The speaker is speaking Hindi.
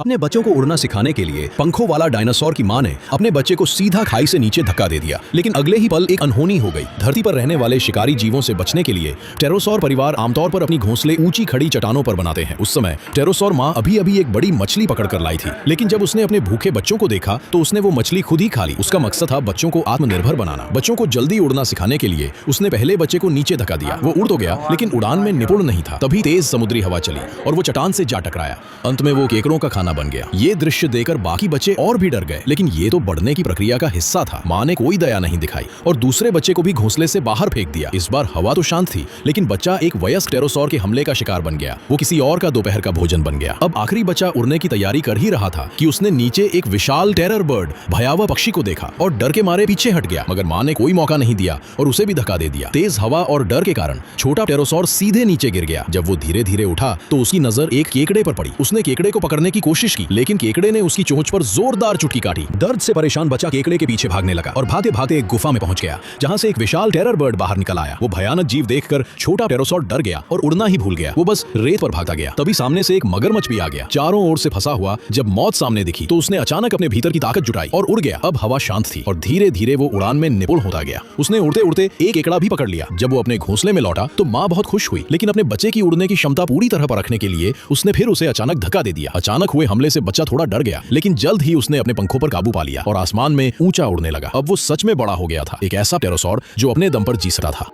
अपने बच्चों को उड़ना सिखाने के लिए पंखों वाला डायनासोर की मां ने अपने बच्चे को सीधा खाई से नीचे धक्का दे दिया, लेकिन अगले ही पल एक अनहोनी हो गई। धरती पर रहने वाले शिकारी जीवों से बचने के लिए टेरोसौर परिवार आमतौर पर अपनी घोंसले ऊंची खड़ी चट्टानों पर बनाते हैं। उस समय टेरोसौर मां अभी एक बड़ी मछली पकड़ कर लाई थी, लेकिन जब उसने अपने भूखे बच्चों को देखा तो उसने वो मछली खुद ही खा ली। उसका मकसद था बच्चों को आत्मनिर्भर बनाना। बच्चों को जल्दी उड़ना सिखाने के लिए उसने पहले बच्चे को नीचे धक्का दिया। वो उड़ तो गया, लेकिन उड़ान में निपुण नहीं था। तभी तेज समुद्री हवा चली और वो चट्टान से जा टकराया। अंत में वो केकड़ों का खाना बन गया। ये दृश्य देखकर बाकी बच्चे और भी डर गए, लेकिन ये तो बढ़ने की प्रक्रिया का हिस्सा था। मां ने कोई दया नहीं दिखाई और दूसरे बच्चे को भी घोंसले से बाहर फेंक दिया। इस बार हवा तो शांत थी, लेकिन बच्चा एक वयस्क टेरोसौर के हमले का शिकार बन गया। वो किसी और का दोपहर का भोजन बन गया। अब आखिरी बच्चा उड़ने की तैयारी कर ही रहा था कि उसने नीचे एक विशाल टेरर बर्ड, भयावह पक्षी को देखा और डर के मारे पीछे हट गया। मगर मां ने कोई मौका नहीं दिया और उसे भी धक्का दे दिया। तेज हवा और डर के कारण छोटा टेरोसौर सीधे नीचे गिर गया। जब वो धीरे धीरे उठा तो उसकी नजर एक केकड़े पर पड़ी। उसने केकड़े को पकड़ने की कोशिश की, लेकिन केकड़े ने उसकी चोंच पर जोरदार चुटकी काटी। दर्द से परेशान बच्चा केकड़े के पीछे भागने लगा और भागते भागते एक गुफा में पहुंच गया, जहां से एक विशाल टेरर बर्ड बाहर निकल आया। वो भयानक जीव देखकर छोटा टेरोसौर डर गया और उड़ना ही भूल गया। वो बस रेत पर भागता गया। तभी सामने से एक मगरमच्छ भी आ गया, चारों ओर से फंसा हुआ। जब मौत सामने दिखी तो उसने अचानक अपने भीतर की ताकत जुटाई और उड़ गया। अब हवा शांत थी और धीरे धीरे वो उड़ान में निपुण होता गया। उसने उड़ते उड़ते एक केकड़ा भी पकड़ लिया। जब वो अपने घोंसले में लौटा तो मां बहुत खुश हुई, लेकिन अपने बच्चे की उड़ने की क्षमता पूरी तरह परखने के लिए उसने फिर उसे अचानक धक्का दे दिया। अचानक हुए हमले से बच्चा थोड़ा डर गया, लेकिन जल्द ही उसने अपने पंखों पर काबू पा लिया और आसमान में ऊंचा उड़ने लगा। अब वो सच में बड़ा हो गया था, एक ऐसा टेरोसौर जो अपने दम पर जी सकता था।